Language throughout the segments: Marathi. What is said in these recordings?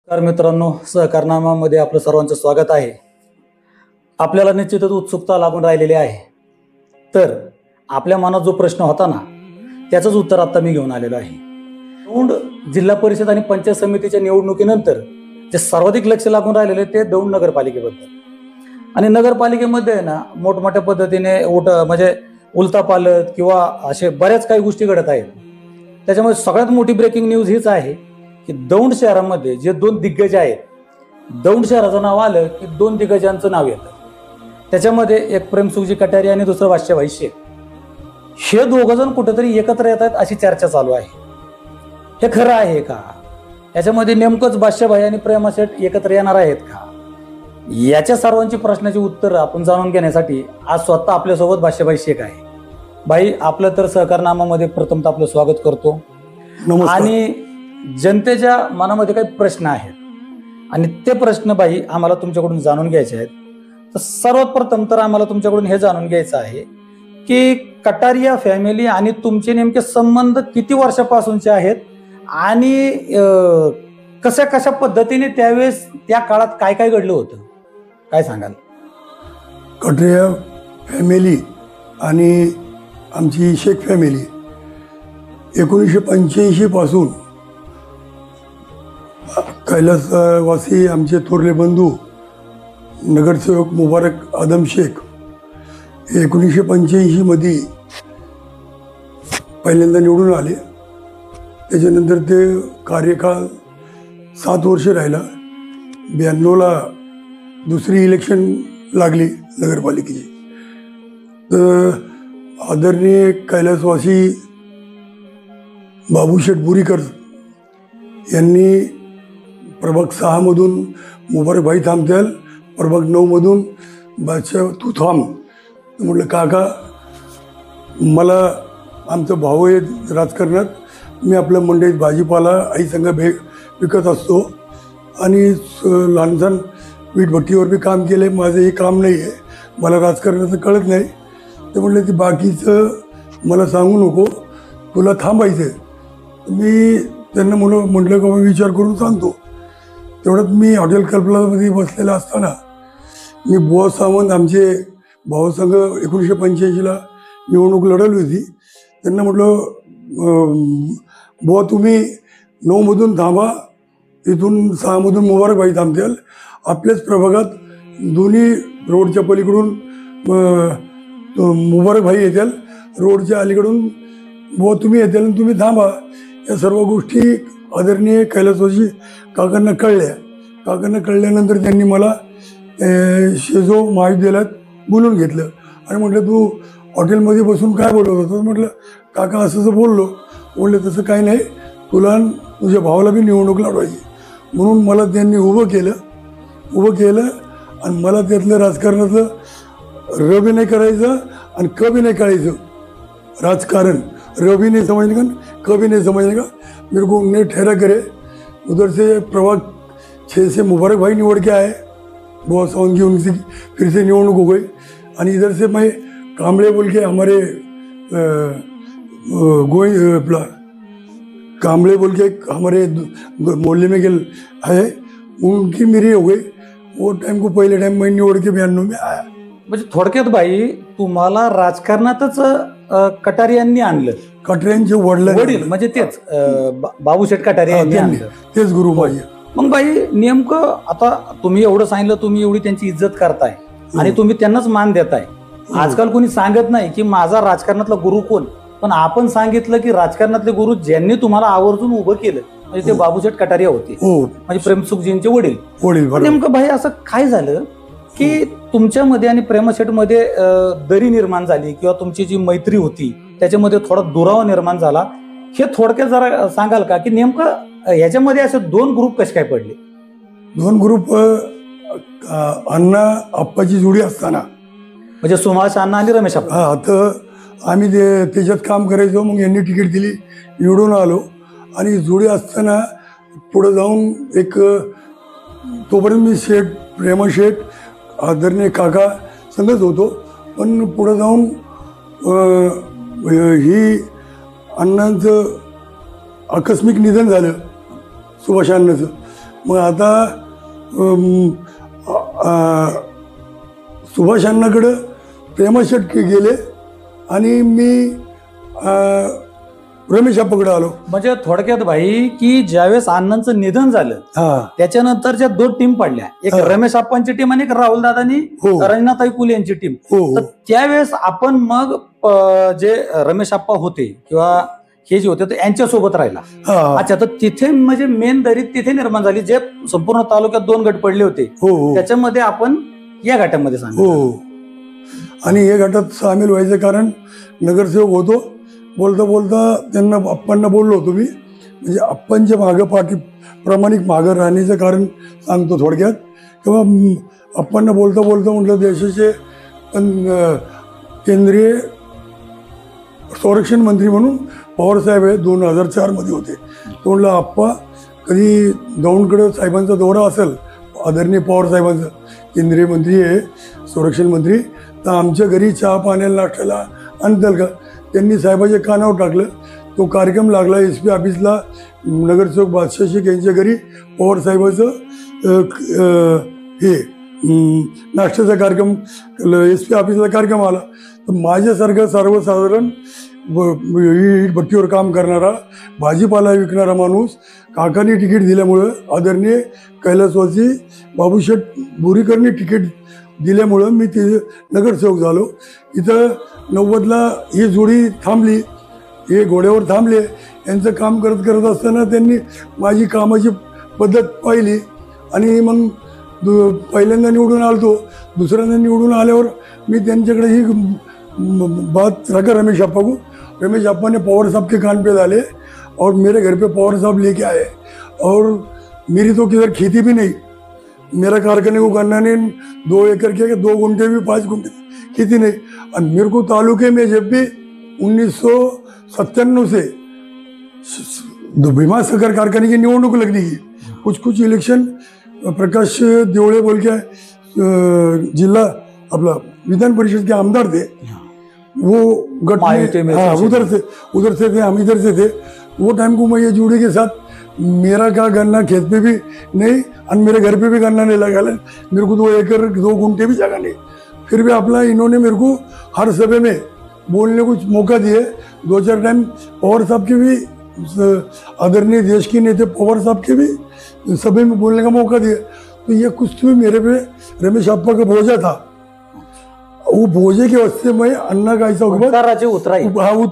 नमस्कार मित्रांनो, सहकारनामामध्ये आपलं सर्वांचं स्वागत आहे. आपल्याला निश्चितच उत्सुकता लागून राहिलेली आहे. तर आपल्या मनात जो प्रश्न होता ना, त्याचंच उत्तर आता मी घेऊन आलेलो आहे. दौंड जिल्हा परिषद आणि पंचायत समितीच्या निवडणुकीनंतर जे सर्वाधिक लक्ष लागून राहिलेले ते दौंड नगरपालिकेबद्दल. आणि नगरपालिकेमध्ये आहे ना, मोठमोठ्या पद्धतीने म्हणजे उलथापालथ किंवा असे बऱ्याच काही गोष्टी घडत आहेत. त्याच्यामुळे सगळ्यात मोठी ब्रेकिंग न्यूज हीच आहे की दौंड शहरामध्ये जे दोन दिग्गज आहेत, दौंड शहराचं नाव आलं की दोन दिग्गजांचं नाव येतं. त्याच्यामध्ये एक प्रेमसुखजी कटारिया आणि दुसरं वाश्याभाई शेख. हे दोघं जण कुठेतरी एकत्र येत आहेत अशी चर्चा चालू आहे. हे खरं आहे का? याच्यामध्ये नेमकंच वाश्याभाई आणि प्रेमा शेठ एकत्र येणार आहेत का? याच्या सर्वांची प्रश्नाची उत्तर आपण जाणून घेण्यासाठी आज स्वतः आपल्यासोबत वाश्याभाई शेख आहे. भाई, आपलं तर सहकारनामामध्ये प्रथमतः आपलं स्वागत करतो. आणि जनतेच्या मनामध्ये काही प्रश्न आहेत आणि ते प्रश्न भाई आम्हाला तुमच्याकडून जाणून घ्यायचे आहेत. तर सर्वात प्रथम तर आम्हाला तुमच्याकडून हे जाणून घ्यायचं आहे की कटारिया फॅमिली आणि तुमचे नेमके संबंध किती वर्षापासूनचे आहेत आणि कशा कशा पद्धतीने त्यावेळेस त्या काळात काय काय घडलं होतं, काय सांगाल? कटारिया फॅमिली आणि आमची शेख फॅमिली 1985 पासून कैलासवासी आमचे थोरले बंधू नगरसेवक मुबारक आदम शेख हे 1985 मध्ये पहिल्यांदा निवडून आले. त्याच्यानंतर ते कार्यकाळ 7 वर्ष राहिला. 92ला दुसरी इलेक्शन लागली नगरपालिकेची. तर आदरणीय कैलासवासी बाबूशेठ बुरीकर यांनी प्रभाग 6 मधून मुबारकभाई थांबत्याल, प्रभाग 9 मधून बादशाह तू थांब. म्हटलं काका, मला आमचा भाऊ आहे राजकारणात, मी आपल्या मंडईत भाजीपाला आई संघ विकत असतो आणि लहानसहान वीटभट्टीवर बी काम केलं आहे. माझं हे काम नाही आहे, मला राजकारणाचं कळत नाही. ते म्हटलं ते बाकीचं मला सांगू नको, तुला थांबायचं. मी त्यांना म्हटलं का मी विचार करून सांगतो. तेवढ्यात मी हॉटेल कल्पनामध्ये बसलेला असताना मी बुवा सावंत आमचे भाऊसंघ 1985ला निवडणूक लढवली होती. त्यांना म्हटलं बुवा तुम्ही 9 मधून थांबा, इथून 6 मधून मुबारकभाई थांबतील. आपल्याच प्रभागात दोन्ही रोडच्या पलीकडून मुबारकभाई येतील, रोडच्या अलीकडून बुवा तुम्ही येतील आणि तुम्ही थांबा. या सर्व गोष्टी आदरणीय कैलासवासी काकांना कळल्या. काकांना कळल्यानंतर त्यांनी मला शेजो महाविद्यालयात बोलून घेतलं आणि म्हटलं तू हॉटेलमध्ये बसून काय बोलत होतं? म्हटलं काका असं बोललो. म्हटलं तसं काही नाही, तुला तुझ्या भावाला बी निवडणूक लढवायची. म्हणून मला त्यांनी उभं केलं आणि मला त्यातलं राजकारणातलं र बी नाही करायचं आणि क बी नाही करायचं. राजकारण र भी नहीं समझने का, क भी नहीं समझने का. मेरे को उन्हें ठहरा करे. उधर से प्रभाग 6 से मुबारकभाई निवड़ के आए, बहुत साउंड की उनसे फिर से निवडणूक हो गई. और इधर से मैं कांबळे बोल के हमारे कांबळे बोल के हमारे मोहल्ले में गेल है, उनकी मेरी हो गई. वो टाइम को पहले टाइम मैं निवड के 92 में आया. म्हणजे थोडक्यात भाई तुम्हाला राजकारणातच कटारियांनी आणलं. कटारियांचे वडील म्हणजे तेच बाबूशेठ कटारिया यांनी आणलं, तेच गुरु माझे. मग बाई नेमकं आता तुम्ही एवढं सांगितलं, तुम्ही एवढी त्यांची इज्जत करताय आणि तुम्ही त्यांनाच मान देताय. आजकाल कोणी सांगत नाही की माझा राजकारणातला गुरु कोण, पण आपण सांगितलं की राजकारणातले गुरु ज्यांनी तुम्हाला आवर्जून उभं केलं म्हणजे ते बाबूशेठ कटारिया होते, म्हणजे प्रेमसुखजींचे वडील. नेमकं भाई असं काय झालं की तुमच्यामध्ये आणि प्रेमशेठ मध्ये दरी निर्माण झाली किंवा तुमची जी मैत्री होती त्याच्यामध्ये थोडा दुरावा निर्माण झाला? हे थोडक्यात जरा सांगाल का की नेमकं ह्याच्यामध्ये असे 2 ग्रुप कसे काय पडले? 2 ग्रुप अण्णा आप्पाची जोडी असताना, म्हणजे सुभाष अण्णा आणि रमेश आप्पा. आता आम्ही त्याच्यात काम करायचो. मग यांनी तिकीट दिली, निवडून आलो. आणि जोडी असताना पुढे जाऊन एक तोपर्यंत मी शेठ प्रेमा शेठ आदरणीय काका संगच होतो. पण पुढे जाऊन ही अण्णांचं आकस्मिक निधन झालं सुभाष अण्णाचं. मग आता सुभाष अण्णाकडं प्रेमा शेट्टी गेले आणि मी रमेश अप्पाकडे आलो. म्हणजे थोडक्यात भाई की ज्यावेळेस अण्णांचं निधन झालं हा त्याच्यानंतरच्या 2 टीम पडल्या, एक रमेश अप्पांची टीम आणि एक राहुल दादानी रंजनाताई कुल यांची टीम. तर त्यावेळेस आपण मग जे रमेश अप्पा होते किंवा हे जे होते ते यांच्यासोबत राहिला. अच्छा, तर तिथे म्हणजे मेन दरी तिथे निर्माण झाली, जे संपूर्ण तालुक्यात 2 गट पडले होते त्याच्यामध्ये आपण या गटामध्ये सांगतो. आणि या गटात सामील व्हायचं कारण नगरसेवक होतो. बोलता बोलता त्यांना अप्पांना बोललो होतो मी, म्हणजे अप्पांच्या मागं प्रामाणिक मागं राहण्याचं कारण सांगतो थोडक्यात. किंवा अप्पांना बोलता बोलता म्हटलं देशाचे केंद्रीय संरक्षण मंत्री म्हणून पवारसाहेब हे 2004 मध्ये होते. तो म्हटलं अप्पा कधी दौंडकडं साहेबांचा दौरा असेल, आदरणीय पवारसाहेबांचा केंद्रीय मंत्री आहे संरक्षण मंत्री, तर आमच्या घरी चहा पाण्याला नाश्त्याला आणताल का. त्यांनी साहेबाच्या कानावर टाकलं. तो कार्यक्रम लागला SP ऑफिसला, नगरसेवक बादशाह शेख यांच्या घरी पवारसाहेबाचं हे नाश्त्याचा कार्यक्रम SP ऑफिसला कार्यक्रम आला. तर माझ्यासारखा सर्वसाधारण भट्टीवर काम करणारा भाजीपाला विकणारा माणूस काकांनी तिकीट दिल्यामुळं, आदरणीय कैलासवासी बाबूशेठ बोरीकरनी तिकीट दिल्यामुळं मी ते नगरसेवक झालो. इथं 90ला ही जोडी थांबली, हे घोड्यावर थांबले. यांचं काम करत असताना त्यांनी माझी कामाची पद्धत पाहिली आणि मग पहिल्यांदा निवडून आलतो. दुसऱ्यांदा निवडून आल्यावर मी त्यांच्याकडे ही बात रखा रमेश अप्पा को. रमेश अप्पा ने पवार साहब के कान पे डाले और मेरे घर पे पवार साहब लेके आए. और मेरी तो किधर खेती भी नहीं, मेरा कारखाने को करना नहीं, 2 एकड़ के 2 गुंठे भी 5 गुंठे खेती नहीं. और मेरे को तालुके में जब भी 1997 से भीमा साखर कारखाने की निवडणूक लगने की, कुछ इलेक्शन प्रकाश देवड़े बोल के जिला अपना विधान परिषद के आमदार थे, वो गट में हाँ उधर से थे, हम इधर से थे. वो टाइम को मैं ये जोड़ी के साथ मेरा का गन्ना खेत पे भी नहीं और मेरे घर पे भी गन्ना नहीं लगा. मेरे को 2 एकड़ 2 गुंठे भी जगह नहीं. फिर भी अपना इन्होंने मेरे को हर सभा में बोलने को मौका दिए. 2-4 टाइम पवार साहब के भी, आदरणीय देश के नेता पवार साहब के भी सभा में बोलने का मौका दिया. तो ये कुछ भी मेरे पे रमेश अप्पा का बोझा था. वो बोझे के वास्ते मैं अन्ना का ऐसा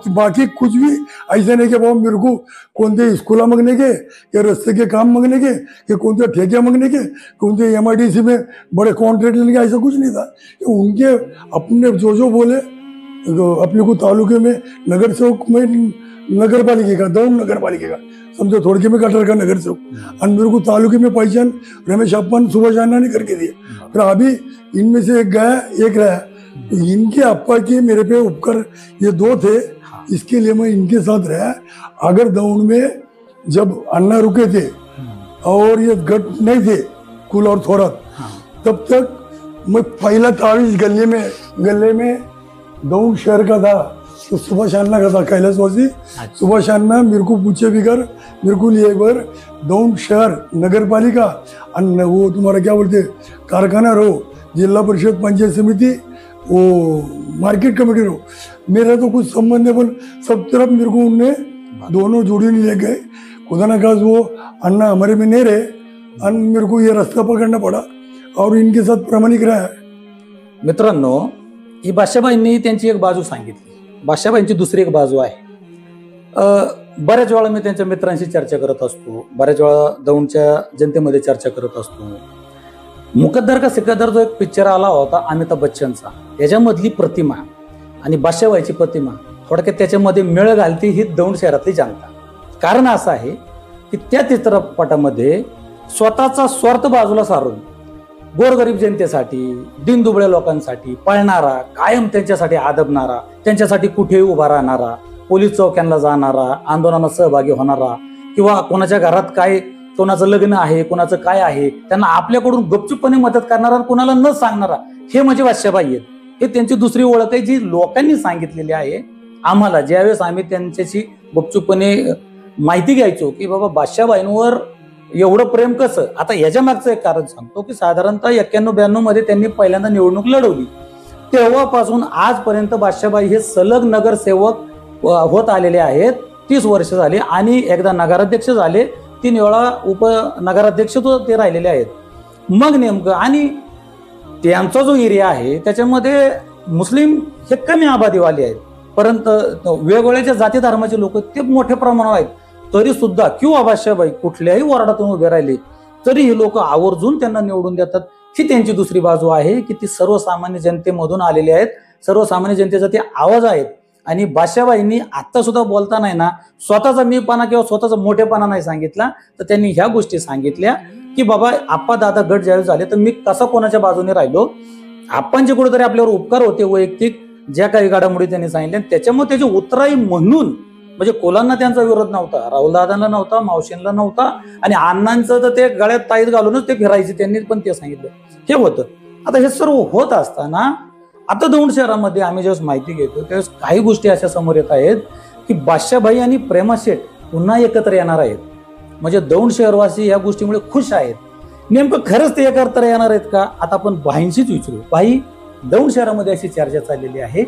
बाकी कुछ भी ऐसा नहीं कि बाबा मेरे को कोणते स्कूला मांगने के या रस्ते के काम मांगने के या कोणते ठेके मांगने के, कोणते MIDC में बड़े कॉन्ट्रैक्ट लेने के, ऐसा कुछ नहीं था. उनके अपने जो बोले अपने को तालुके में नगर सेवक में नगर पालिका का दौंड नगर पालिका का समझो थोड़के में कटर का नगर सेवक, और मेरे को तालुके में पहचान रमेश अप्पा सुभाष अण्णा ने करके दिए. फिर अभी इनमें से एक गया एक रहा. तो इनके अप्पा के मेरे पे उपकर ये 2 थे, इसके लिए मैं इनके साथ रहा. अगर दौंड में जब अन्ना रुके थे और ये गट नहीं थे कुल और थोड़ा, तब तक मैं पहला तावीज गले में दौंड शहर का था. तो सुभाष अन्ना का था, कैलाशवासी सुभाष अन्ना मेरे को पूछे बिगर मेरे को लिए एक बार दौंड शहर नगर पालिका और वो तुम्हारा क्या बोलते कारखाना रहो, जिला परिषद पंचायत समिति, वो मार्केट कमेटी रहो. मेरा तो कुछ संबंध है, पर सब तरफ मेरे को उनने दोनों जोड़ी नहीं ले गए. खुदा ना खास वो अन्ना हमारे में नहीं रहे और मेरे को ये रास्ता पकड़ना पड़ा और इनके साथ प्रामाणिक रहा है. मित्रांनो, ही बादशाबाईंनी त्यांची एक बाजू सांगितली. बादशाबाईंची दुसरी एक बाजू आहे. बऱ्याच वेळा मी त्यांच्या मित्रांशी चर्चा करत असतो, बऱ्याच वेळा दौंडच्या जनतेमध्ये चर्चा करत असतो. मुकद्दर का सिकद्दर जो एक पिक्चर आला होता अमिताभ बच्चनचा, याच्यामधली प्रतिमा आणि बादशाबाईची प्रतिमा थोडक्यात त्याच्यामध्ये मेळ घालती ही दौंड शहरातली जनता. कारण असं आहे की त्या चित्रपटामध्ये स्वतःचा स्वार्थ बाजूला सारून गोरगरीब जनतेसाठी, दिनदुबळ्या लोकांसाठी पळणारा, कायम त्यांच्यासाठी आदबणारा, त्यांच्यासाठी कुठेही उभा राहणारा, पोलीस चौक्यांना जाणारा, आंदोलनात सहभागी होणारा, किंवा कोणाच्या घरात काय कोणाचं लग्न आहे, कोणाचं काय आहे, त्यांना आपल्याकडून गपचूपपणे मदत करणारा, कोणाला न सांगणारा, हे म्हणजे बादशाबाई आहेत. हे त्यांची दुसरी ओळख आहे जी लोकांनी सांगितलेली आहे आम्हाला. ज्यावेळेस आम्ही त्यांच्याशी गपचूपपणे माहिती घ्यायचो की बाबा बादशाबाईंवर एवढं प्रेम कसं? आता याच्या मागचं एक कारण सांगतो की साधारणतः 91-92 मध्ये त्यांनी पहिल्यांदा निवडणूक लढवली. तेव्हापासून आजपर्यंत बादशाबाई हे सलग नगरसेवक होत आलेले आहेत. 30 वर्ष झाले आणि एकदा नगराध्यक्ष झाले, 3 वेळा उपनगराध्यक्ष ते राहिलेले आहेत. मग नेमकं आणि त्यांचा जो एरिया आहे त्याच्यामध्ये मुस्लिम हे कमी आबादीवाले आहेत, परंतु वेगवेगळ्या जाती धर्माचे लोक ते मोठ्या प्रमाणावर आहेत. तरी सुद्धा किंवा बादशाबाई कुठल्याही वॉर्डातून उभे राहिले तरी हे लोक आवर्जून त्यांना निवडून देतात. ही त्यांची दुसरी बाजू आहे की ती सर्वसामान्य जनतेमधून आलेली आहेत, सर्वसामान्य जनतेचा ते आवाज आहेत. आणि बादशाबाईंनी आता सुद्धा बोलताना ना स्वतःचा मीपणा किंवा स्वतःचा मोठेपणा नाही सांगितला, तर त्यांनी ह्या गोष्टी सांगितल्या की बाबा आप्पा दादा गट ज्यावेळेस झाले तर मी कसा कोणाच्या बाजूने राहिलो, आपणचे कुठेतरी आपल्यावर उपकार होते वैयक्तिक ज्या काही घडामोडी त्यांनी सांगितल्या, त्याच्यामुळे त्याची उतराई म्हणून म्हणजे कोलांना त्यांचा विरोध नव्हता, राहुल दादांना नव्हता, मावशींना नव्हता आणि अण्णांचं तर ते गळ्यात ताईत घालूनच ते फिरायचे, त्यांनी पण ते सांगितलं हे होतं. आता हे सर्व होत असताना आता दौंड शहरामध्ये आम्ही जेव्हा माहिती घेतो त्यावेळेस काही गोष्टी अशा समोर येत आहेत की बादशाबाई आणि प्रेमा शेठ पुन्हा एकत्र येणार आहेत. म्हणजे दौंड शहरवासी या गोष्टीमुळे खुश आहेत. नेमकं खरंच ते एकत्र येणार आहेत का? आता आपण बाईंशीच विचारू. बाई, दौंड शहरामध्ये अशी चर्चा चाललेली आहे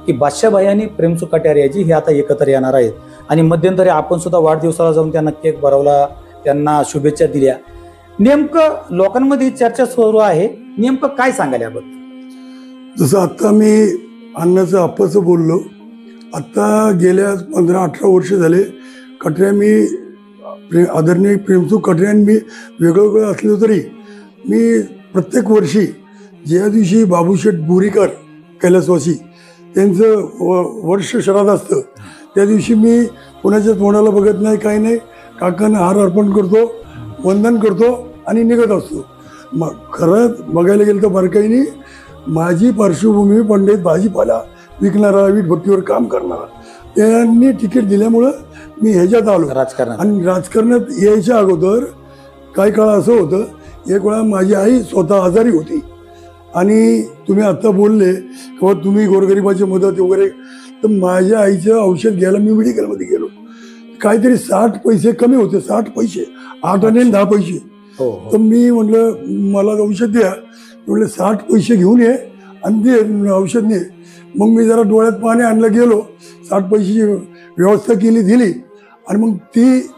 की बादशाबाई आणि प्रेमसू कट्यारियाजी हे आता एकत्र येणार आहेत. आणि मध्यंतरी आपण सुद्धा वाढदिवसाला जाऊन त्यांना केक भरवला, त्यांना शुभेच्छा दिल्या. नेमकं लोकांमध्ये चर्चा सुरू आहे, नेमकं काय सांगाल याबद्दल? जसं आत्ता मी अण्णाचं आप्पाचं बोललो, आत्ता गेल्या 15-18 वर्ष झाले कटऱ्या मी आदरणीय प्रेमसुख कटऱ्यान मी वेगळं असलो तरी मी प्रत्येक वर्षी ज्या दिवशी बाबूशेठ बोरीकर कैलासवासी त्यांचं वर्ष श्राद्ध असतं त्या दिवशी मी कोणाच्या तोंडाला बघत नाही, काही नाही, काकांना हार अर्पण करतो, वंदन करतो आणि निघत असतो. मग खरं बघायला गेलं तर बारकाईने माझी पार्श्वभूमी पंडित भाजीपाला विकणारा, वीटभट्टीवर काम करणारा, त्यांनी तिकीट दिल्यामुळं मी ह्याच्यात आलो राजकारणात. आणि राजकारणात यायच्या अगोदर काही काळ असं होतं, एक वेळा माझी आई स्वतः आजारी होती आणि तुम्ही आत्ता बोलले किंवा तुम्ही गोरगरिबाची मदत वगैरे, तर माझ्या आईचं औषध घ्यायला मी मेडिकलमध्ये गेलो. काहीतरी 60 पैसे कमी होते, 60 पैसे, 8 आणि 10 पैसे. तर मी म्हटलं मला औषध द्या, म्हटलं 60 पैसे घेऊन ये आणि दे औषध ने. मग मी जरा डोळ्यात पाणी आणलं, गेलो, 60 पैशाची व्यवस्था केली, दिली. आणि मग ती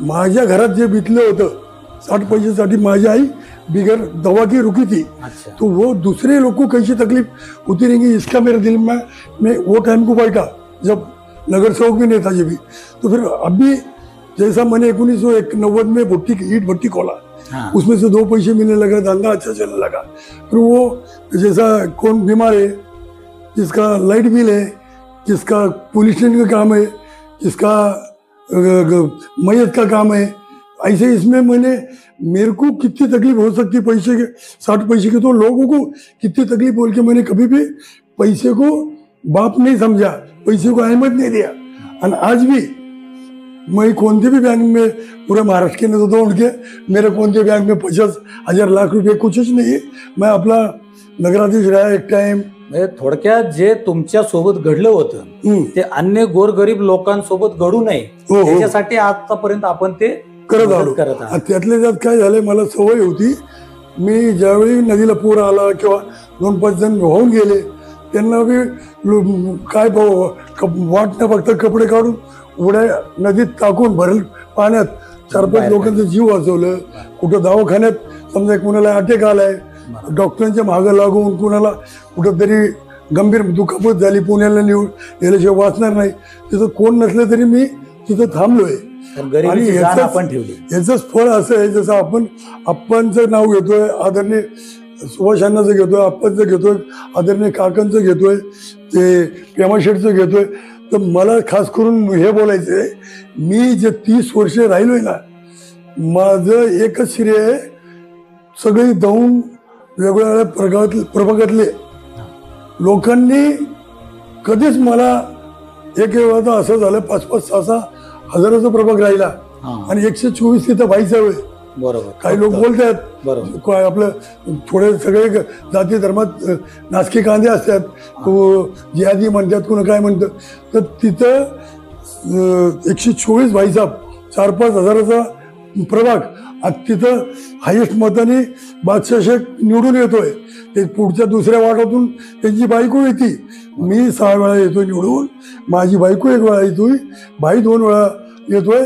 माझ्या घरात जे बितलं होतं 60 पैशासाठी माझी आई बिगर दवा की रुकी थी. तो वो दूसरे लोग को कैसी तकलीफ होती रहेंगी, इसका मेरे दिल में, मैं वो टाइम को बैठा जब नगर सेवक भी नहीं था जब भी. तो फिर अभी जैसा मैंने 1990 में ईट भट्टी खोला, उसमें से 2 पैसे मिलने लगा, धंधा अच्छा चलने लगा. फिर वो जैसा कौन बीमार है, जिसका लाइट बिल है, जिसका पुलिस स्टेशन का काम है, जिसका मैयत का काम है, ऐसे इसमें मैंने मेरे को कितनी तकलीफ हो सकती है पैसे के 60 पैसे की, तो लोगों को कितनी तकलीफ बोल के मैंने कभी भी पैसे को बाप नहीं समझा, पैसे को अहमियत नहीं दिया. और आज भी मैं कोणते भी बैंक में पूरे महाराष्ट्र के नहीं दौड़ के मेरे कोणते बैंक में 50,000 लाख रुपये कुछ नहीं है. मैं अपना नगराध्यक्ष रहा एक टाइम. थोडक्यात जे तुमच्या सोबत घडलं होतं ते अन्य गोरगरीब लोकांसोबत घडू नये त्याच्यासाठी आतापर्यंत आपण ते करत आलो. त्यातल्या त्यात काय झालंय, मला सवय होती, मी ज्यावेळी नदीला पूर आला किंवा 2-5 जण वाहून गेले त्यांना बी काय वाट न बघता कपडे काढून उड्या नदीत टाकून भरेल पाण्यात 4-5 लोकांचा जीव वाचवलं. कुठं दवाखान्यात समजा कुणाला अटॅक आलाय, डॉक्टरांच्या मागं लागून कुणाला कुठंतरी गंभीर दुखापत झाली, पुण्याला नेल्याशिवाय वाचणार नाही, तिथं कोण नसलं तरी मी तिथं थांबलोय. आणि याचंच फळ असं आहे, जसं आपण आप्पांचं नाव घेतोय, आदरणीय सुभाष अण्णांचं घेतोय, आप्पांचं घेतोय, आदरणीय काकांचं घेतोय, ते प्रेमा शेठचं घेतोय, तर मला खास करून हे बोलायचं आहे, मी जे 30 वर्ष राहिलोय ना, माझं एकच श्रेय आहे, सगळी दौंड वेगवेगळ्या प्रभागातले लोकांनी कधीच मला एक वेळा असं झालं 5-5, 6-6 हजाराचा प्रभाग राहिला आणि 124 तिथं व्हायचा वेळ. बरोबर. काही लोक बोलतात आपलं थोडे सगळे जाती धर्मात नाचके कांदे असतात, जिहादी म्हणतात, कुणा काय म्हणतात, तर तिथं 124 भाईसाहेब 4-5 हजाराचा प्रभाग आज तिथं हायेस्ट मताने बादशाह शेख निवडून येतोय. ते पुढच्या दुसऱ्या वार्डातून त्यांची बायको येते. मी 6 वेळा येतोय निवडून, माझी बायको 1 वेळा येतोय, भाई 2 वेळा येतोय.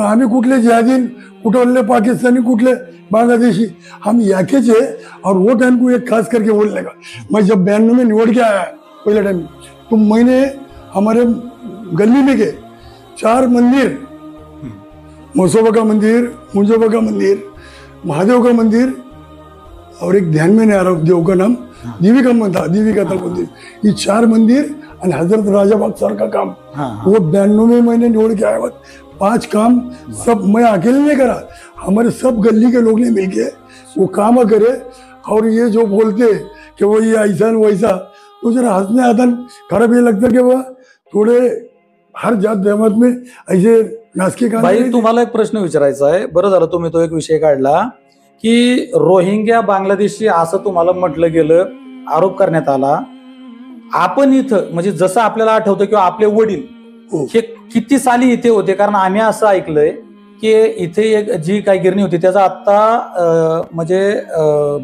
आम्ही कुठले जिहादीन, कुठले पाकिस्तानी, कुठले बांग्लादेशी, हम याके थे और वो टाइम को एक खास करके बोलने का. मैं जब 92 में निवड़ के आया पहले टाइम, तो मैंने हमारे गली में के 4 मंदिर, मसोबा का मंदिर, मुंजोबा का मंदिर, महादेव का मंदिर और एक ध्यान में नहीं आ रहा देव का नाम, देवी का मंदिर, ये 4 मंदिर और हजरत राजा बाग सर का काम, वो 92 में मैंने निवड़ के आया. 5 काम सब मैं अकेले नहीं करा, हमारे सब गली के लोग ने मिलके वो काम करे. और ये जो बोलते कि वो ये ऐसा वैसा, तो जरा हंसने आता, खराब ये लगता कि वह थोडे हर जात जमात में ऐसे नासके का. भाई तुम्हाला एक प्रश्न विचारायचा आहे. बरं झालं तुम्ही तो एक विषय काढला की रोहिंग्या बांगलादेशी असं तुम्हाला म्हटलं गेलं, आरोप करण्यात आला. आपण इथं म्हणजे जसं आपल्याला आठवतं किंवा आपले वडील हे किती साली इथे होते, कारण आम्ही असं ऐकलंय की इथे एक जी काही गिरणी होती त्याचा आता म्हणजे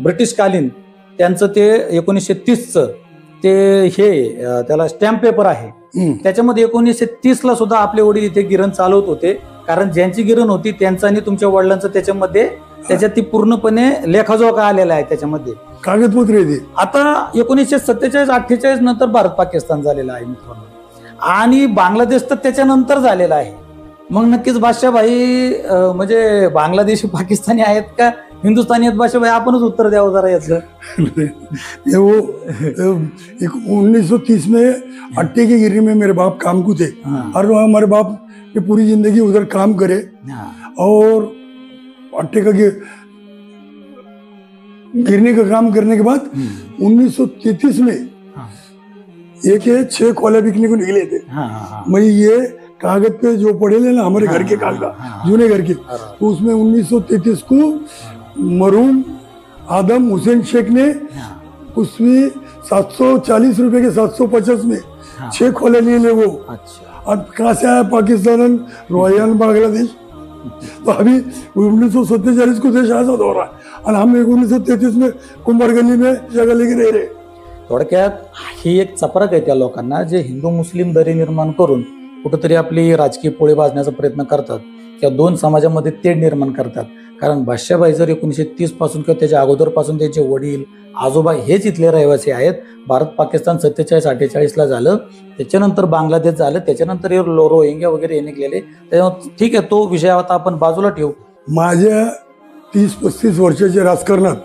ब्रिटिशकालीन त्यांचं ते 1930चं ते हे त्याला स्टॅम्प पेपर आहे. त्याच्यामध्ये 1930ला सुद्धा आपले वडील इथे गिरण चालवत होते, कारण ज्यांची गिरण होती त्यांचं आणि तुमच्या वडिलांचं त्याच्यामध्ये ती पूर्णपणे लेखाजोखा आलेला आहे त्याच्यामध्ये, कागदपत्र येते. आता 1947-48 नंतर भारत पाकिस्तान झालेला आहे मित्रांनो, आणि बांगलादेश तर त्याच्यानंतर झालेला आहे. मग नक्कीच बादशाहभाई म्हणजे बांगलादेशी पाकिस्तानी आहेत का हिंदुस्तानी आहेत बादशाहभाई, आपणच उत्तर द्यावं जरा याचं. वो 1930 में अट्टे की गिरनी में मेरे बाप काम को थे, और हमारे बाप ने पूरी जिंदगी उधर काम करे. और अट्टे का गिरने का काम करने के बाद 1933 में एक 6 खोले बिकने को निकले थे. मैं ये कागज पे जो पड़े ले ना हमारे घर के कागज जूने घर के, तो उसमें 1933 को मरूम आदम हुसैन शेख ने उसमें 740 रुपए के 750 में 6 खोले लिए वो. अब कहाँ से आया पाकिस्तान, रॉयल बांग्लादेश. तो अभी 1947 को देश आजाद हो रहा है और हम 1933 में कुंभरगली में जगह लेके रह रहे. थोडक्यात ही एक चपराक आहे त्या लोकांना, जे हिंदू मुस्लिम दरी निर्माण करून कुठेतरी आपली राजकीय पोळी भाजण्याचा प्रयत्न करतात किंवा 2 समाजामध्ये तेढ निर्माण करतात. कारण बादशाहभाई जर 1930 पासून किंवा त्याच्या अगोदरपासून त्यांचे वडील आजोबा हेच इथले रहिवासी आहेत. भारत पाकिस्तान 47-48ला झालं, त्याच्यानंतर बांगलादेश झालं, त्याच्यानंतर रोहिंग्या वगैरे हे निघलेले. त्याच्यामुळे ठीक आहे, तो विषय आता आपण बाजूला ठेवू. माझ्या 30-35 वर्षाच्या राजकारणात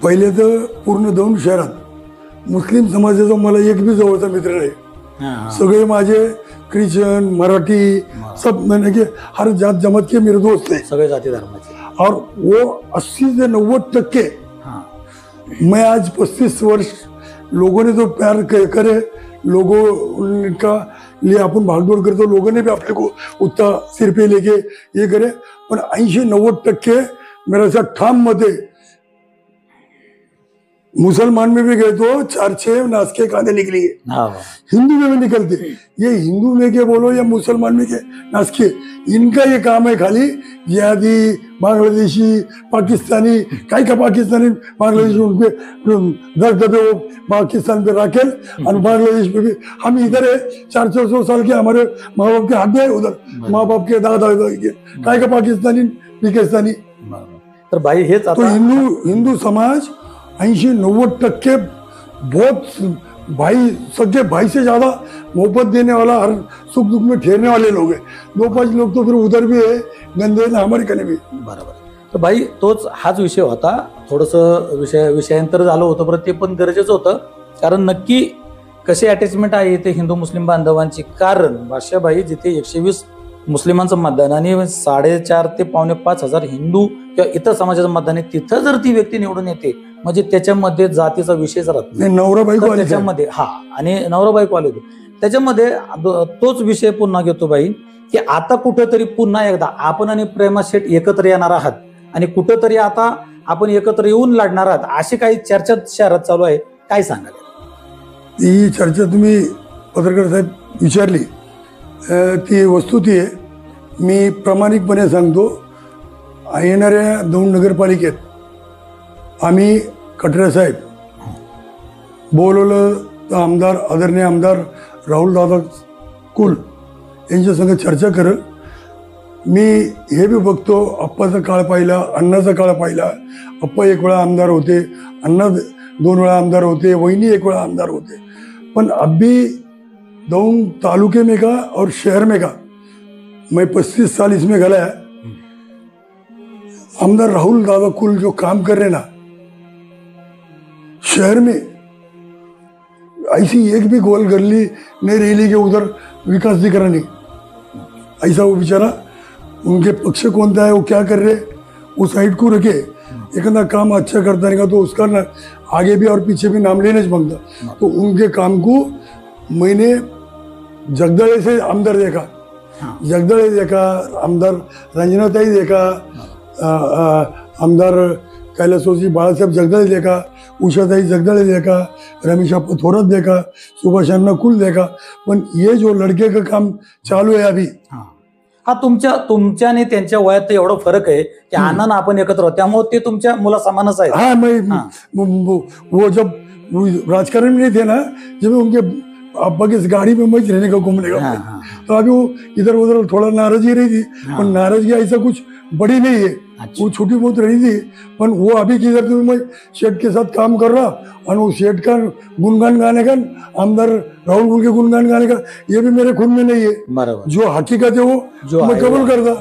पहिले तर पूर्ण 2 शहरात मुस्लिम समाजाचा मला एक भी जवळचा मित्र नाही. सगळे माझे ख्रिश्चन, मराठी, सब मैंने के हर जात जमात के मेरे दोस्त हैं, सगळे जाती धर्माचे. और वो 80 से 90% मैं आज 35 वर्ष लोगों ने तो प्यार करे, लोगों का लिए अपन भागदौड़ करते, लोगों ने भी अपने को उतना सिर पे लेके ये करे. पण 80-90% मेरा ऐसा ठाम मत है. मुसलमान में भी गए तो 4-6 नासके कांदे निकली है, हिंदू में भी निकलते. ये हिंदू में के बोलो या मुसलमान में के नासके, इनका ये काम है खाली जिहादी, बांग्लादेशी, पाकिस्तानी, काय का पाकिस्तानी बांग्लादेशी उनपे दबदबे वो पाकिस्तान पे राखेल और बांग्लादेश पे भी. हम इधर है 400 साल के, हमारे माँ बाप के हाथ में है, उधर माँ बाप के दादा के काय का पाकिस्तानी पाकिस्तानी. तर भाई हेच तो हिंदू समाज 80-90% बहुत भाई, सगे भाई से ज्यादा मोहब्बत देने वाला, हर सुख दुख में ठहरने वाले लोग हैं. 2-5 लोग तो फिर उधर भी है गंदे ना हमारे कने भी. बरोबर. तर भाई तोच हाच विषय होता. थोडंसं विषयांतर झालं होतं, परत ते पण गरजेचं होतं, कारण नक्की कशी अटॅचमेंट आहे इथे हिंदू मुस्लिम बांधवांची. कारण बादशाहभाई जिथे 120 मुस्लिमांचं मतदान आणि 4.5 ते 4.5 हजार हिंदू किंवा इतर समाजाचं मतदान आहे, तिथं जर ती व्यक्ती निवडून येते म्हणजे त्याच्यामध्ये जातीचा विषयच राहत नाही. नवरा बायको त्याच्यामध्ये आणि नवरा बायको आले होते त्याच्यामध्ये तोच विषय पुन्हा घेतो भाई, की आता कुठंतरी पुन्हा एकदा आपण आणि प्रेमा शेठ एकत्र येणार आहात आणि कुठंतरी आता आपण एकत्र येऊन लढणार आहात, अशी काही चर्चा शहरात चालू आहे. काय सांगाल? ही चर्चा तुम्ही पत्रकार साहेब विचारली, ती वस्तुती आहे. मी प्रामाणिकपणे सांगतो, येणाऱ्या दौंड नगरपालिकेत आम्ही कटरे साहेब बोलवलं तर आमदार आदरणीय आमदार राहुल दादा कुल यांच्या संग चर्चा करल. मी हे बी बघतो, अप्पाचा काळ पाहिला, अण्णाचा काळ पाहिला. अप्पा एक वेळा आमदार होते, अण्णा 2 वेळा आमदार होते, वहिनी 1 वेळा आमदार होते. पण अभी दौंड तालुके में का और शहर में का मैं 35 साल इसमें गया है. आमदार राहुल दादा कुल जो काम कर रहे ना शहर में, ऐसी एक भी गोल गली नहीं रही कि उधर विकास दिख रहा नहीं. ऐसा वो बेचारा, उनके पक्ष कौन था है, वो क्या कर रहे, वो साइड को रखे. एक काम अच्छा करता रहेगा तो उसका ना आगे भी और पीछे भी नाम लेना मांगता. तो उनके काम को मैंने जगदळे से आमदार देखा, जगदळे देखा, आमदार रंजनाताई देखा, आमदार कैलासवासी बाळासाहेब जगदळे देखा, उषाताई जगदळे देखा, रमेश अप्पा थोरात देखा, सुभाष अण्णा कुल देखा. पण ये जो लड़के का काम चालू है अभी, हा तुमच्या आणि त्यांच्या वयात एवढा फरक आहे की अण्णा आपण एकत्र आहोत, त्यामुळे ते तुमच्या मुला समानच आहे. हाँ मैं वो जब राजकारण में नहीं थे ना, जब उनके अब्बा की गाड़ी में मज रहने का घूमने का, तो अभी वो इधर उधर थोड़ा नाराजगी रही थी. पर नाराजगी ऐसा कुछ बड़ी नहीं है, वो छोटी बहुत रही थी. पर वो अभी किधर तो मैं शेठ के साथ काम कर रहा और वो शेठ का गुणगान गाने का, आमदार राहुल गुल के गुणगान गाने का, ये भी मेरे खून में नहीं है. बराबर, जो हकीकत है वो मैं कबूल करता.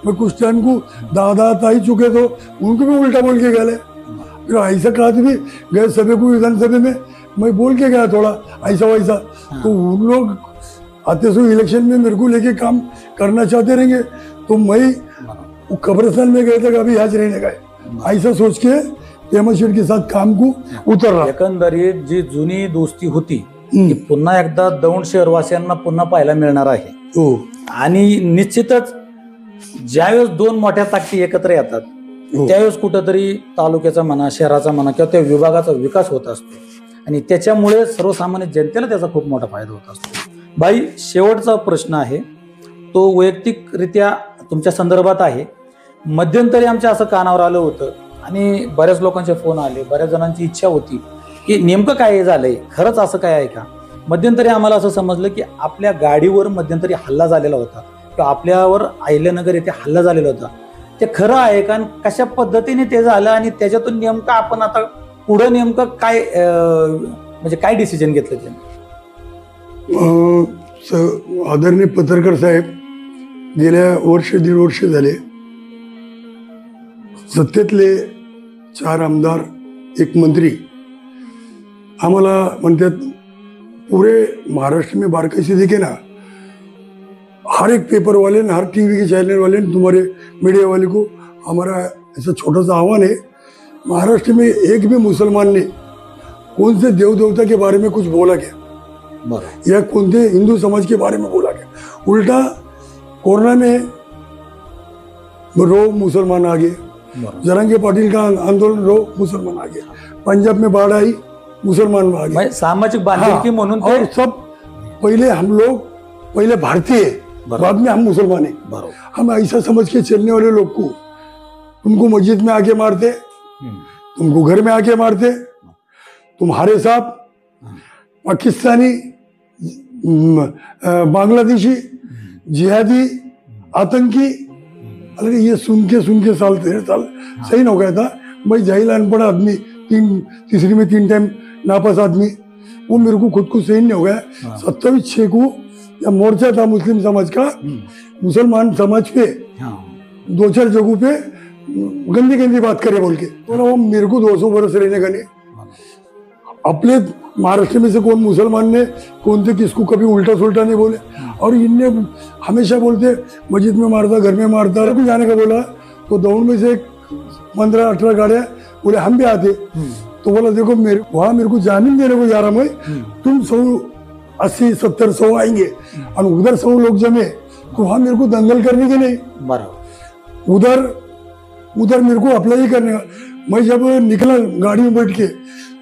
मैं कुछ टाइम को दादा ताई चुके तो उनको भी उल्टा बोल के गए. फिर ऐसा कहा भी गए सभी को विधानसभा में मैं बोल के गया थोड़ा ऐसा वैसा. तो उन लोग आते सो इलेक्शन में मेरे को लेके काम करना चाहते रहेंगे, तो मैं वो कब्रिस्तान में गए थे अभी आज रहने का है. ऐसा सोच के पेमा शेठ के साथ काम को उतर रहा. एकंदरीत जी जुनी दोस्ती होती ती पुन्हा एकदा दौंड शहरवासियांना पुन्हा पाहायला मिळणार आहे. आणि निश्चितच ज्यावेळेस 2 मोठ्या ताकदी एकत्र येतात त्यावेळेस कुठंतरी तालुक्याचा म्हणा, शहराचा म्हणा किंवा त्या विभागाचा विकास होत असतो आणि त्याच्यामुळे सर्वसामान्य जनतेला त्याचा खूप मोठा फायदा होत असतो. बाई, शेवटचा प्रश्न आहे तो वैयक्तिकरित्या तुमच्या संदर्भात आहे. मध्यंतरी आमच्या असं कानावर आलं होतं आणि बऱ्याच लोकांचे फोन आले, बऱ्याच जणांची इच्छा होती की नेमकं काय झालंय, खरंच असं काय आहे का. मध्यंतरी आम्हाला असं समजलं की आपल्या गाडीवर मध्यंतरी हल्ला झालेला होता किंवा आपल्यावर अहिल्यानगर येथे हल्ला झालेला होता. ते खरं आहे का, कशा पद्धतीने ते झालं आणि त्याच्यातून नेमकं आपण आता पुढं नेमकं काय म्हणजे काय डिसिजन घेतलं ते. आदरणीय पत्रकार साहेब, गेल्या 1.5 वर्ष झाले सत्तेतले 4 आमदार 1 मंत्री आम्हाला म्हणतात पूरे महाराष्ट्र में बारकाई से देखे ना, हर एक पेपर वाले हर टीवी के चैनल वाले तुम्हारे मीडिया वाले को हमारा ऐसा छोटा सा आह्वान है, महाराष्ट्र में एक भी मुसलमान ने कौन से देव देवता के बारे में कुछ बोला क्या या कौन से हिंदू समाज के बारे में बोला क्या. उल्टा कोरोना में रो मुसलमान आ गए, जरांगे पाटिल का आंदोलन रो मुसलमान आ गए, पंजाब में बाढ़ आई मुसलमान आ गए, सामाजिक बांधिलकी म्हणून. और सब पहले हम लोग पहले भारतीय बाद में हम मुसलमान है. हम ऐसा समझ के चलने वाले लोग को तुमको मस्जिद में आके मारते, तुमको घर में आके मारते, तुम्हारे साथ पाकिस्तानी, बांग्लादेशी, जिहादी, आतंकी, अरे ये सुन के साल 13 साल सही न हो गया था. मैं जाहिल अनपढ़ आदमी, तीसरी में 3 टाइम नापास आदमी, वो मेरे को खुद को सही नहीं हो गया. 27/6 को या मोर्चा था मुस्लिम समाज का, मुसलमान समाज पे 2-4 जगहों पे गंदी गंदी बात करे बोल के, तो वो मेरे को 200 वर्ष रहने का नहीं. अपने महाराष्ट्र में से कौन मुसलमान ने कौन थे किसको कभी उल्टा सुल्टा नहीं बोले. और इनने हमेशा बोलते मस्जिद में मारता, घर में मारता. कुछ जाने का बोला तो दौंड में से 15-18 गाड़ियां बोले हम भी आते. तो बोला देखो वहां मेरे को जामीन देने को जा रहा मैं, तुम 180-70-100 आएंगे और उधर 100 लोग जमे तो वहां मेरे को दंगल करने के नहीं, उधर मेरे को अप्लाई करने का. मैं जब निकला गाड़ी में बैठ के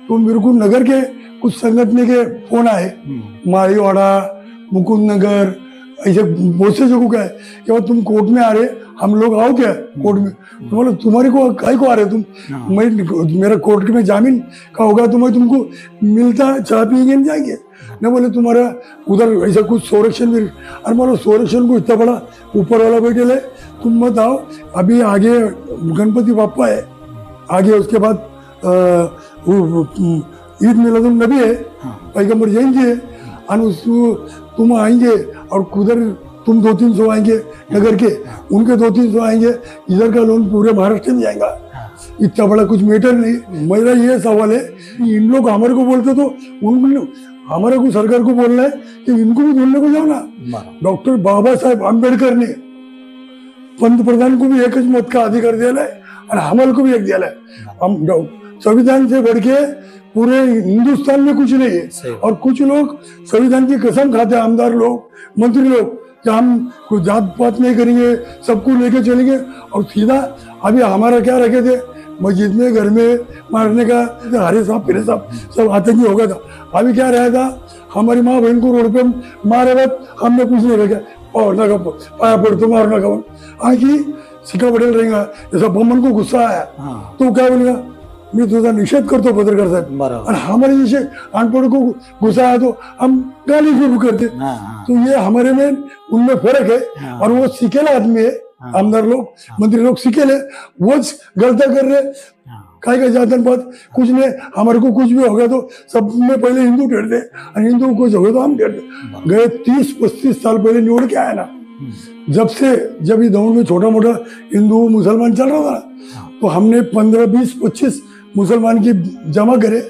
तो मेरे को नगर के कुछ संगठन के फोन आए, मारीवाड़ा, मुकुंद नगर, ऐसे बोलते जो क्या है कि भाई तुम कोर्ट में आ रहे, हम लोग आओ क्या कोर्ट में, तुम्हारे तुम्हारे को काय को आ रहे तुम, मैं मेरा कोर्ट में जामीन का होगा तो मैं तुमको मिलता चाय पियेंगे नहीं जाएंगे न, बोले तुम्हारा उधर ऐसा कुछ संरक्षण भी, अरे मानो संरक्षण को इतना बड़ा ऊपर वाला बैठे है, तुम मत आओ, अभी आगे गणपति बाप्पा है, आगे उसके बाद ईद मिलादुन नबी है, पैगंबर जयंती है, और उसको तुम आएंगे और उधर तुम 200-300 आएंगे नगर के, उनके 200-300 आएंगे, इधर का लोन पूरे महाराष्ट्र में जाएगा, इतना बड़ा कुछ मैटर नहीं। मेरा ये सवाल है कि इन लोग हमारे को बोलते तो उन हमारे को सरकार को बोलना है कि इनको भी बोलने को जाओ ना। डॉक्टर बाबा साहेब आम्बेडकर ने पंतप्रधान को भी एक ही मत का अधिकार दिया है और हमारे को भी एक दिया है। हम संविधान से बढ़ के पूरे हिंदुस्तान में कुछ नहीं है, और कुछ लोग संविधान की कसम खाते हैं, आमदार लोग, मंत्री लोग, कि हम कोई जात पात नहीं करेंगे, सबको लेके चलेंगे, और सीधा अभी हमारा क्या रखे थे मस्जिद में घर में मारने का, हरे साहब फिरे साहब सब आतंकी हो गया था। अभी क्या रहा था, हमारी माँ बहन को रोड पे मारे बाद हमने कुछ नहीं रखा, और ना पाया पड़तो मारना का आखी सिक्का पटेल रहेगा, जैसा बमन को गुस्सा आया तो क्या बोलेगा, मी तुझा निषेध करतो पत्रकार साहब, और हमारे जैसे अनपढ़ को गुस्सा आया तो हम गाली शुरू करते। तो ये हमारे में उनमें फर्क है, और वो सीखेला आदमी है, आमदार लोग मंत्री लोग सीखेले, वो गलता कर रहे, काय का जातन बात कुछ नहीं, हमारे को कुछ भी हो गया तो सब में पहले हिंदू ठहरते, और हिंदू को कुछ हो गया तो हम ठहरते। गए 30-35 साल पहले निवड़ के आया ना, जब ये दौड़ में छोटा मोटा हिंदू मुसलमान चल रहा था ना, तो हमने 15-20-25 मुसलमान की जमा करे,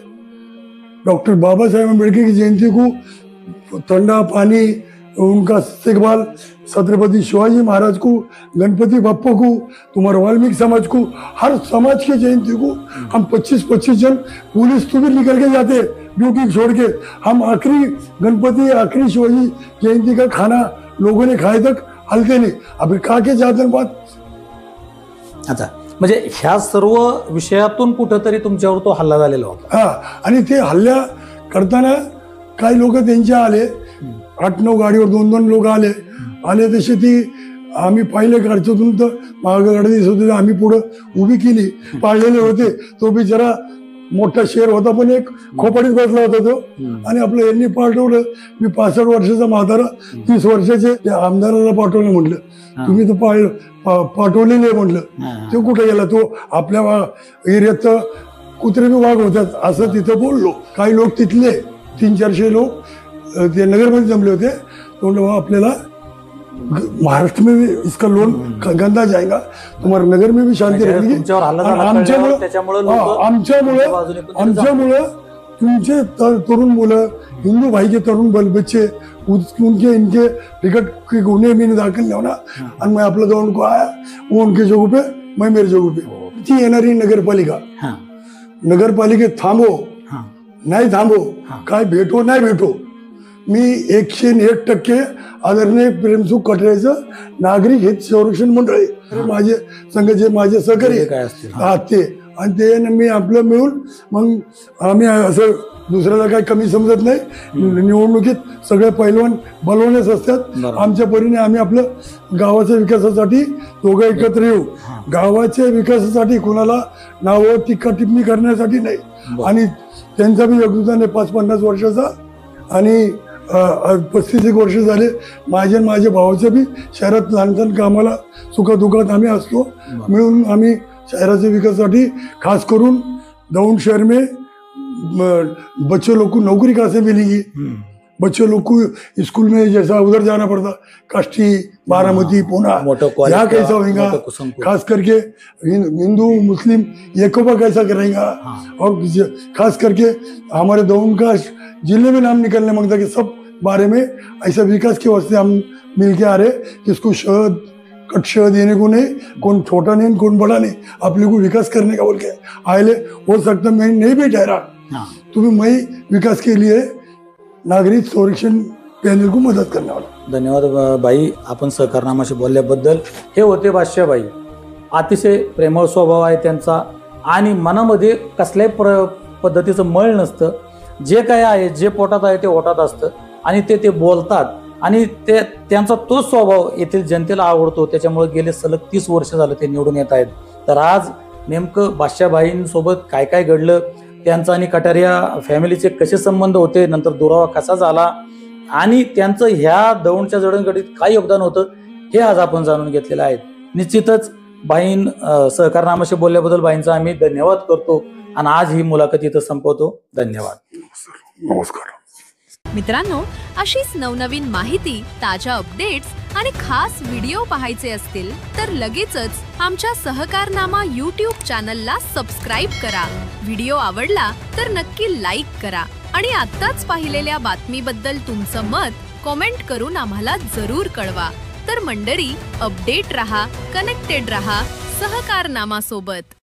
डॉक्टर बाबा साहेब अम्बेडकर की जयंती को ठंडा पानी, उनका इस्तेकबाल, छत्रपति शिवाजी महाराज को, गणपति बप्पा को, तुम्हारे वाल्मीकि समाज को, हर समाज की जयंती को हम 25-25 जन पुलिस तो भी निकल के जाते ड्यूटी छोड़ के, हम आखिरी गणपति आखिरी शिवाजी जयंती का खाना लोगों ने खाए तक हलते नाही, अभी खा के जाते बात। अच्छा, म्हणजे ह्या सर्व विषयातून कुठेतरी तुमच्यावर तो हल्ला झालेला होता। हा, आणि ते हल्ला करताना काही लोक त्यांच्या आले, 8-9 गाडीवर 2-2 लोक आले तसे ती आम्ही पाहिले गाडीतून, तर माग गाडी दिसत होती, आम्ही पुढे उभी केली, पाळलेले होते, तो बिचारा मोठा शेर होता पण एक खोपडीत बसला होता तो, आणि आपलं यांनी पाठवलं, मी 65 वर्षाचा म्हातारा 30 वर्षाचे त्या आमदाराला पाठवलं, म्हटलं तुम्ही तर पाठवलेले म्हटलं, तो कुठे गेला, तो आपल्या एरियात कुत्रे बी वाघ होतात असं तिथं बोललो। काही लोक तिथले 300-400 लोक ते नगरमध्ये जमले होते, तो आपल्याला महाराष्ट्र में भी इसका लोन गंदा जाएगा, तुम्हारे नगर में भी शांति रहेगी, आमच्यामुळे तुमचे तरुण मुलं, हिंदू भाई के तरुण बच्चे, उनके इनके टिकट के गुन्हे मैंने दाखिल नहीं होना, और मैं आप लोगों को आया, वो उनके जगह पे, मैं मेरे जगह पे। ती येणारी नगरपालिकेत थांबो नाही थांबो, काय भेटो नाही भेटो, मी 101% आदरणीय प्रेमसुख कटरेचं नागरिक हित संरक्षण मंडळ आहे, माझे संघाचे माझे सहकारी आहात ते, आणि ते मी आपलं मिळून मग आम्ही असं दुसऱ्याला काही कमी समजत नाही, निवडणुकीत सगळे पैलवान बलवणेच असतात, आमच्या परीने आम्ही आपलं गावाच्या विकासासाठी दोघं एकत्र येऊ, गावाच्या विकासासाठी कोणाला नावं टीका टिप्पणी करण्यासाठी नाही, आणि त्यांचा बी योगदान आहे 50 वर्षाचा, आणि 35 वर्ष झाले माझ्या भावाचं बी शहरात लहान कामाला सुखदुःखात आम्ही असतो, मिळून आम्ही शहराच्या विकासासाठी खास करून दौंड शहर में बच्चे लोग को नौकरी कैसे मिलेगी, बच्चे लोग को स्कूल में जैसा उधर जाना पड़ता, काष्टी, बारामती, पुणे, यहाँ कैसा होगा, खास करके हिंदू मुस्लिम एकोपा कैसा करेगा, और खास करके हमारे दौंड का जिले में नाम निकलने मांगता कि सब बारे में ऐसा विकास के वास्ते हम मिल के आ रहे, किसको शहद कट शहद देने को नहीं, कौन छोटा नहीं कौन बड़ा नहीं, आप लोगों को विकास करने का बोल के आए, हो सकता मैं नहीं भी ठहरा, तुम्हें मैं विकास के लिए नागरिक संरक्षण पॅनल को मदत करने वाला। धन्यवाद भाई, आपण सहकारनामाशी बोलल्याबद्दल। हे होते बादशाहभाई, अतिशय प्रेमळ स्वभाव आहे त्यांचा, आणि मनामध्ये कसल्याही पद्धतीचं मळ नसतं, जे काय आहे जे पोटात आहे ते ओटात असतं, आणि ते बोलतात आणि त्यांचा तोच स्वभाव येथील जनतेला आवडतो. त्याच्यामुळे गेले सलग 30 वर्ष झालं ते निवडून येत आहेत. तर आज नेमकं बादशाहभाईंसोबत काय काय घडलं, त्यांचा आणि कटारिया फॅमिलीचे कसे संबंध होते, नंतर दुरावा कसा झाला आणि त्यांचं ह्या दौंडच्या जडणघडीत काय योगदान होतं, हे आज आपण जाणून घेतलेलं आहे. निश्चितच बाईं सहकारनामाशी बोलल्याबद्दल बाईंचा आम्ही धन्यवाद करतो आणि आज ही मुलाखत इथं संपवतो. धन्यवाद. नमस्कार. मित्रांनो, अशीच नवनवीन माहिती, ताज्या अपडेट्स आणि खास व्हिडिओ पाहायचे असतील तर लगेचच आमच्या सहकारनामा YouTube चॅनलला सबस्क्राईब करा. व्हिडिओ आवडला तर नक्की लाईक करा आणि आत्ताच पाहिलेल्या बातमीबद्दल तुमचं मत कॉमेंट करून आम्हाला जरूर कळवा. तर मंडळी, अपडेट रहा, कनेक्टेड रहा सहकारनामा सोबत.